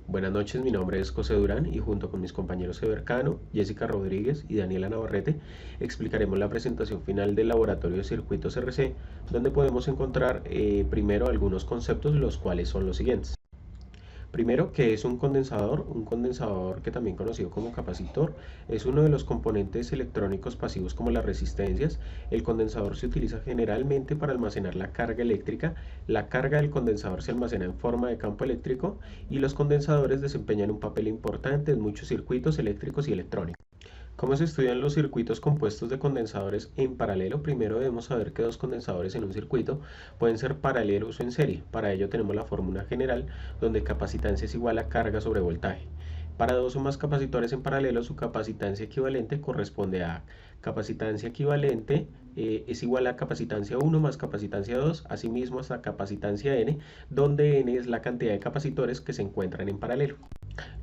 Buenas noches, mi nombre es José Durán y junto con mis compañeros Eber Cano, Jessica Rodríguez y Daniela Navarrete explicaremos la presentación final del laboratorio de circuitos RC, donde podemos encontrar primero algunos conceptos, los cuales son los siguientes. Primero, ¿qué es un condensador? Un condensador, que también conocido como capacitor, es uno de los componentes electrónicos pasivos como las resistencias. El condensador se utiliza generalmente para almacenar la carga eléctrica. La carga del condensador se almacena en forma de campo eléctrico y los condensadores desempeñan un papel importante en muchos circuitos eléctricos y electrónicos. ¿Cómo se estudian los circuitos compuestos de condensadores en paralelo? Primero debemos saber que dos condensadores en un circuito pueden ser paralelos o en serie. Para ello tenemos la fórmula general, donde capacitancia es igual a carga sobre voltaje. Para dos o más capacitores en paralelo, su capacitancia equivalente corresponde a capacitancia equivalente es igual a capacitancia 1 más capacitancia 2, asimismo hasta capacitancia n, donde n es la cantidad de capacitores que se encuentran en paralelo.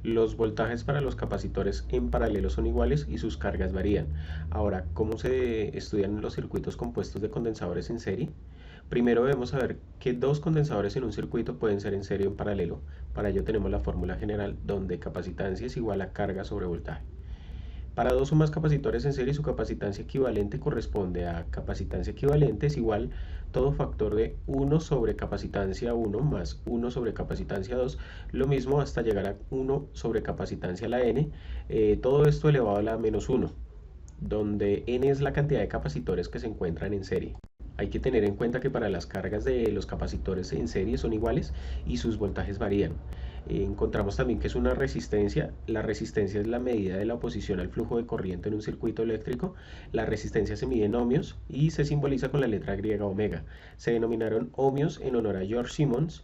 Los voltajes para los capacitores en paralelo son iguales y sus cargas varían. Ahora, ¿cómo se estudian los circuitos compuestos de condensadores en serie? Primero debemos saber que dos condensadores en un circuito pueden ser en serie o en paralelo. Para ello tenemos la fórmula general donde capacitancia es igual a carga sobre voltaje. Para dos o más capacitores en serie, su capacitancia equivalente corresponde a capacitancia equivalente es igual todo factor de 1 sobre capacitancia 1 más 1 sobre capacitancia 2, lo mismo hasta llegar a 1 sobre capacitancia a la n, todo esto elevado a la menos 1, donde n es la cantidad de capacitores que se encuentran en serie. Hay que tener en cuenta que para las cargas de los capacitores en serie son iguales y sus voltajes varían. Encontramos también que es una resistencia. La resistencia es la medida de la oposición al flujo de corriente en un circuito eléctrico. La resistencia se mide en ohmios y se simboliza con la letra griega omega. Se denominaron ohmios en honor a George Siemens,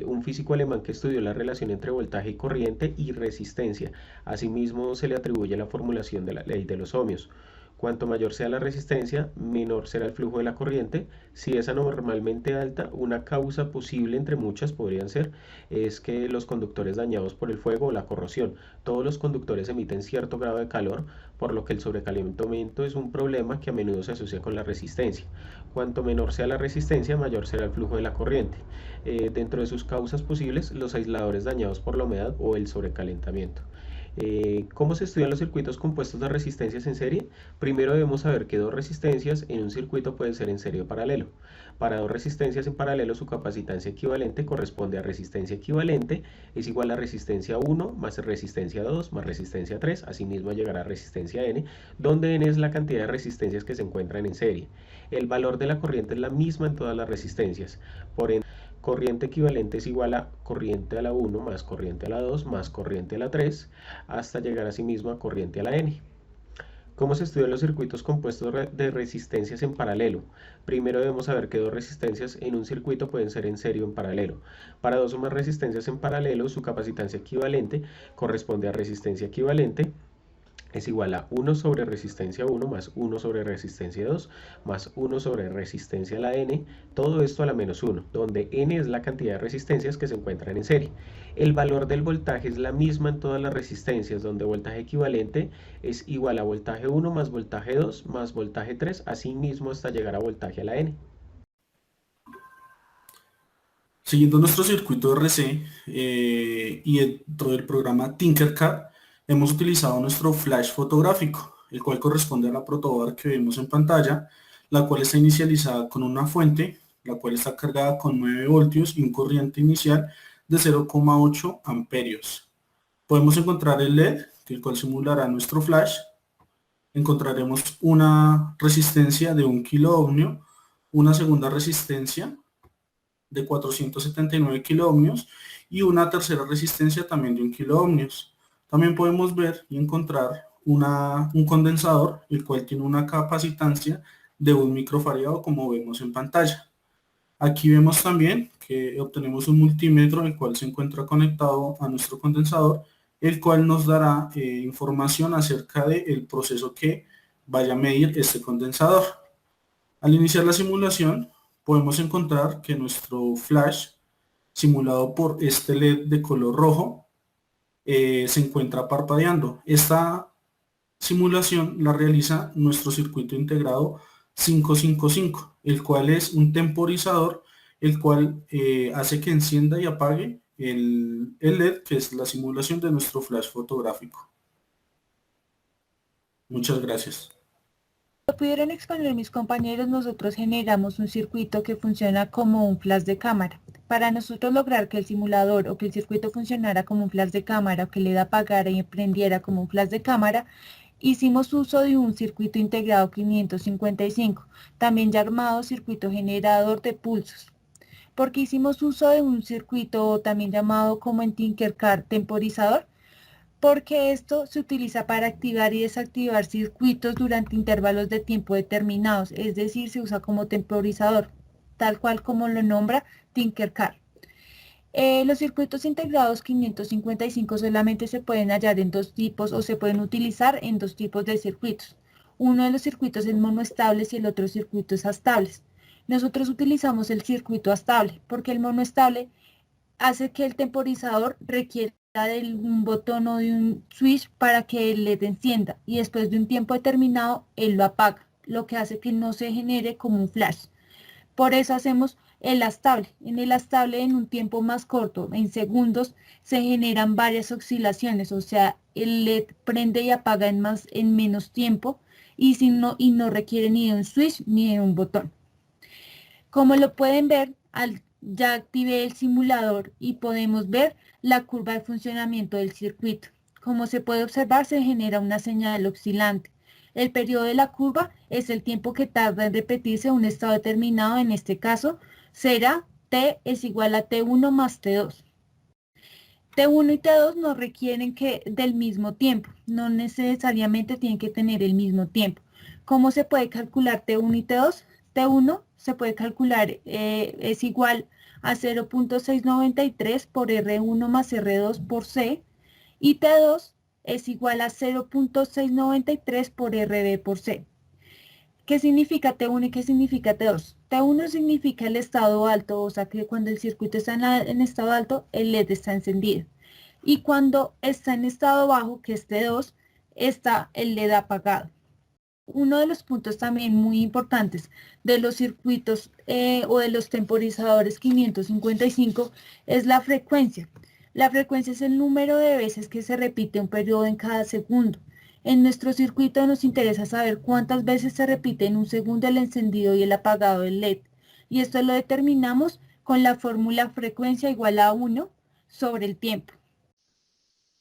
un físico alemán que estudió la relación entre voltaje y corriente y resistencia. Asimismo, se le atribuye la formulación de la ley de los ohmios. Cuanto mayor sea la resistencia, menor será el flujo de la corriente. Si es anormalmente alta, una causa posible entre muchas podrían ser es que los conductores dañados por el fuego o la corrosión. Todos los conductores emiten cierto grado de calor, por lo que el sobrecalentamiento es un problema que a menudo se asocia con la resistencia. Cuanto menor sea la resistencia, mayor será el flujo de la corriente. Dentro de sus causas posibles, los aisladores dañados por la humedad o el sobrecalentamiento. ¿Cómo se estudian los circuitos compuestos de resistencias en serie? Primero debemos saber que dos resistencias en un circuito pueden ser en serie o paralelo. Para dos resistencias en paralelo, su capacitancia equivalente corresponde a resistencia equivalente es igual a resistencia 1 más resistencia 2 más resistencia 3, asimismo llegará a resistencia n, donde n es la cantidad de resistencias que se encuentran en serie. El valor de la corriente es la misma en todas las resistencias. Por ende, corriente equivalente es igual a corriente a la 1 más corriente a la 2 más corriente a la 3 hasta llegar a sí mismo a corriente a la n. ¿Cómo se estudian los circuitos compuestos de resistencias en paralelo? Primero debemos saber que dos resistencias en un circuito pueden ser en serie o en paralelo. Para dos o más resistencias en paralelo, su capacitancia equivalente corresponde a resistencia equivalente es igual a 1 sobre resistencia 1 más 1 sobre resistencia 2 más 1 sobre resistencia a la n, todo esto a la menos 1, donde n es la cantidad de resistencias que se encuentran en serie. El valor del voltaje es la misma en todas las resistencias, donde voltaje equivalente es igual a voltaje 1 más voltaje 2 más voltaje 3, así mismo hasta llegar a voltaje a la n. Siguiendo nuestro circuito RC y dentro del programa Tinkercad, hemos utilizado nuestro flash fotográfico, el cual corresponde a la protoboard que vemos en pantalla, la cual está inicializada con una fuente, la cual está cargada con 9 voltios y un corriente inicial de 0,8 amperios. Podemos encontrar el LED, el cual simulará nuestro flash. Encontraremos una resistencia de 1 kilo ohmio, una segunda resistencia de 479 kiloohmios y una tercera resistencia también de 1 kiloohmios. También podemos ver y encontrar un condensador, el cual tiene una capacitancia de 1 microfarado como vemos en pantalla. Aquí vemos también que obtenemos un multímetro, el cual se encuentra conectado a nuestro condensador, el cual nos dará información acerca del proceso que vaya a medir este condensador. Al iniciar la simulación, podemos encontrar que nuestro flash, simulado por este LED de color rojo, se encuentra parpadeando. Esta simulación la realiza nuestro circuito integrado 555, el cual es un temporizador, el cual hace que encienda y apague el LED, que es la simulación de nuestro flash fotográfico. Muchas gracias. Como pudieron exponer mis compañeros, nosotros generamos un circuito que funciona como un flash de cámara. Para nosotros lograr que el simulador o que el circuito funcionara como un flash de cámara o que el LED apagara y prendiera como un flash de cámara, hicimos uso de un circuito integrado 555, también llamado circuito generador de pulsos. Porque hicimos uso de un circuito también llamado como en Tinkercad temporizador, porque esto se utiliza para activar y desactivar circuitos durante intervalos de tiempo determinados, es decir, se usa como temporizador, tal cual como lo nombra Tinkercad. Los circuitos integrados 555 solamente se pueden hallar en dos tipos o se pueden utilizar en dos tipos de circuitos. Uno de los circuitos es monoestables y el otro circuito es astables. Nosotros utilizamos el circuito astable porque el monoestable hace que el temporizador requiera de un botón o de un switch para que el LED encienda y después de un tiempo determinado él lo apaga, lo que hace que no se genere como un flash. Por eso hacemos el astable. En el astable, en un tiempo más corto, en segundos, se generan varias oscilaciones, o sea, el LED prende y apaga en menos tiempo y no requiere ni de un switch ni de un botón. Como lo pueden ver, ya activé el simulador y podemos ver la curva de funcionamiento del circuito. Como se puede observar, se genera una señal oscilante. El periodo de la curva es el tiempo que tarda en repetirse un estado determinado. En este caso, será T es igual a T1 más T2. T1 y T2 no requieren del mismo tiempo, no necesariamente tienen que tener el mismo tiempo. ¿Cómo se puede calcular T1 y T2? T1 se puede calcular, es igual a 0.693 por R1 más R2 por C, y T2 es igual a 0.693 por RB por C. ¿Qué significa T1 y qué significa T2? T1 significa el estado alto, o sea que cuando el circuito está en estado alto, el LED está encendido. Y cuando está en estado bajo, que es T2, está el LED apagado. Uno de los puntos también muy importantes de los circuitos o de los temporizadores 555 es la frecuencia. La frecuencia es el número de veces que se repite un periodo en cada segundo. En nuestro circuito nos interesa saber cuántas veces se repite en un segundo el encendido y el apagado del LED. Y esto lo determinamos con la fórmula frecuencia igual a 1 sobre el tiempo.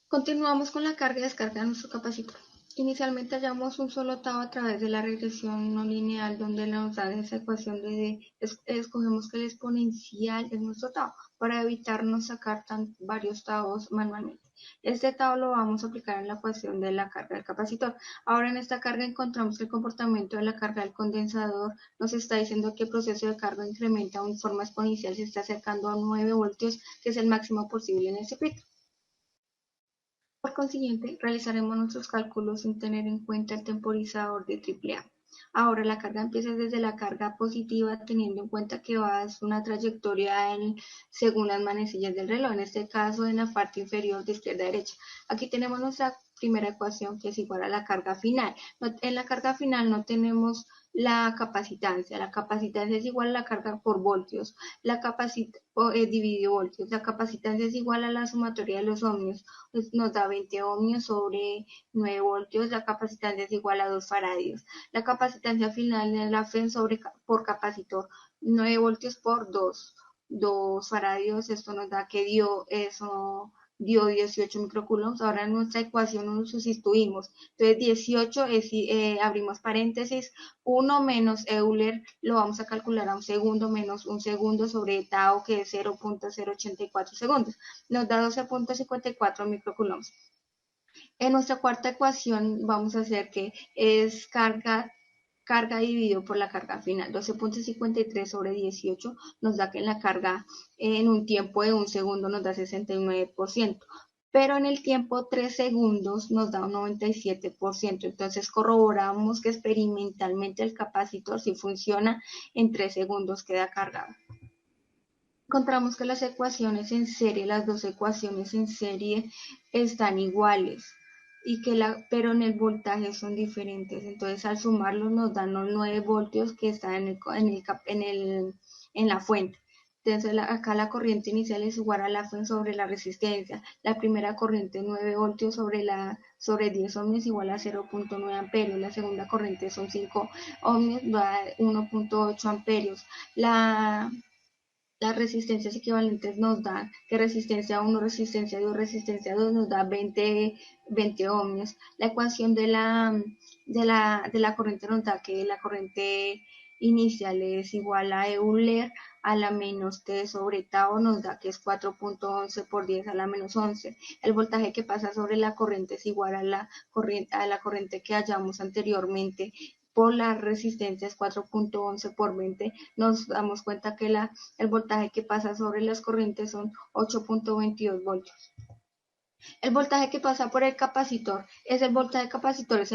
Continuamos con la carga y descarga de nuestro capacitor. Inicialmente hallamos un solo tau a través de la regresión no lineal, donde nos da esa ecuación de escogemos que el exponencial es nuestro tau, para evitarnos sacar varios taus manualmente. Este tau lo vamos a aplicar en la ecuación de la carga del capacitor. Ahora en esta carga encontramos que el comportamiento de la carga del condensador nos está diciendo que el proceso de carga incrementa en forma exponencial, se está acercando a 9 voltios, que es el máximo posible en el circuito. Por consiguiente, realizaremos nuestros cálculos sin tener en cuenta el temporizador de AAA. Ahora la carga empieza desde la carga positiva, teniendo en cuenta que va a una trayectoria según las manecillas del reloj, en este caso en la parte inferior de izquierda a derecha. Aquí tenemos nuestra primera ecuación, que es igual a la carga final. En la carga final no tenemos la capacitancia. La capacitancia es igual a la carga por voltios. La dividido voltios. La capacitancia es igual a la sumatoria de los ohmios. Pues nos da 20 ohmios sobre 9 voltios. La capacitancia es igual a 2 faradios. La capacitancia final es la FEN por capacitor. 9 voltios por 2 faradios. Esto nos da que dio 18 microcoulombs. Ahora en nuestra ecuación lo sustituimos. Entonces 18 abrimos paréntesis, 1 menos Euler lo vamos a calcular a un segundo menos un segundo sobre tau, que es 0.084 segundos. Nos da 12.54 microcoulombs. En nuestra cuarta ecuación vamos a hacer que es carga dividido por la carga final. 12.53 sobre 18 nos da que en la carga en un tiempo de un segundo nos da 69%, pero en el tiempo 3 segundos nos da un 97%. Entonces corroboramos que experimentalmente el capacitor si funciona en 3 segundos queda cargado. Encontramos que las ecuaciones en serie, las dos ecuaciones en serie están iguales, pero en el voltaje son diferentes. Entonces al sumarlos nos dan los 9 voltios que están en la fuente. Entonces acá la corriente inicial es igual a la FEM sobre la resistencia. La primera corriente 9 voltios sobre 10 ohmios igual a 0.9 amperios. La segunda corriente son 5 ohmios, da 1.8 amperios. Las resistencias equivalentes nos dan que resistencia 1, resistencia 2, resistencia 2 nos da 20 ohmios. La ecuación de la corriente nos da que la corriente inicial es igual a Euler a la menos T sobre tau, nos da que es 4.11 por 10 a la menos 11. El voltaje que pasa sobre la corriente es igual a la corriente que hallamos anteriormente por la resistencia es 4.11 por 20. Nos damos cuenta que el voltaje que pasa sobre las corrientes son 8.22 voltios. El voltaje que pasa por el capacitor es el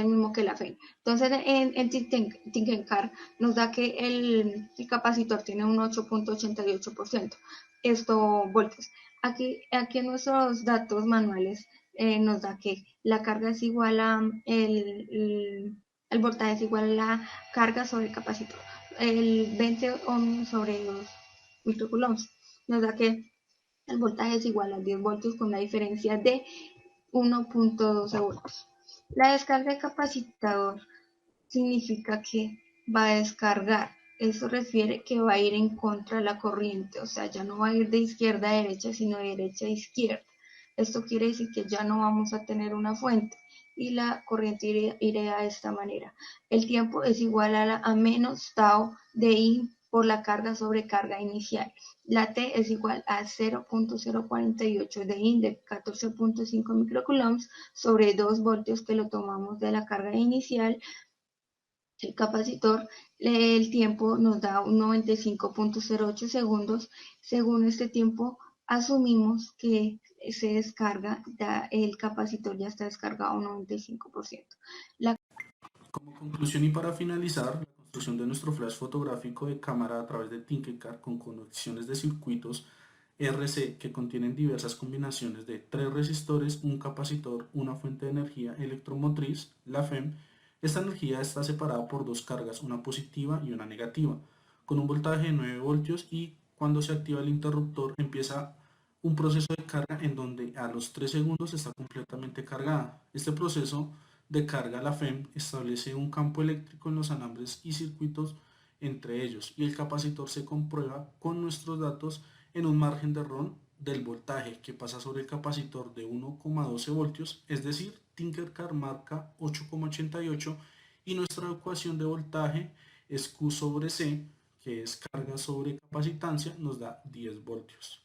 mismo que la FEM. Entonces en Tinkercad nos da que el capacitor tiene un 8.88%. Esto voltios. Aquí en nuestros datos manuales nos da que la carga es igual a el voltaje es igual a la carga sobre el capacitor. El 20 ohmios sobre los microcoulombs nos da que el voltaje es igual a 10 voltios con la diferencia de 1.12 voltios. La descarga de capacitor significa que va a descargar. Eso refiere que va a ir en contra de la corriente, o sea, ya no va a ir de izquierda a derecha, sino de derecha a izquierda. Esto quiere decir que ya no vamos a tener una fuente y la corriente irá de esta manera. El tiempo es igual a menos tau de I por la carga sobre carga inicial. La T es igual a 0.048 de I de 14.5 microcoulombs sobre 2 voltios que lo tomamos de la carga inicial. El capacitor, el tiempo nos da un 95.08 segundos. Según este tiempo, asumimos que se descarga, el capacitor ya está descargado un 95%. Como conclusión y para finalizar, la construcción de nuestro flash fotográfico de cámara a través de Tinkercad con conexiones de circuitos RC que contienen diversas combinaciones de 3 resistores, un capacitor, una fuente de energía electromotriz, la FEM. Esta energía está separada por 2 cargas, una positiva y una negativa, con un voltaje de 9 voltios y cuando se activa el interruptor empieza un proceso de carga en donde a los 3 segundos está completamente cargada. Este proceso de carga, la FEM, establece un campo eléctrico en los alambres y circuitos entre ellos y el capacitor se comprueba con nuestros datos en un margen de error del voltaje que pasa sobre el capacitor de 1,12 voltios, es decir, Tinkercad marca 8,88 y nuestra ecuación de voltaje es Q sobre C, que es carga sobre capacitancia, nos da 10 voltios.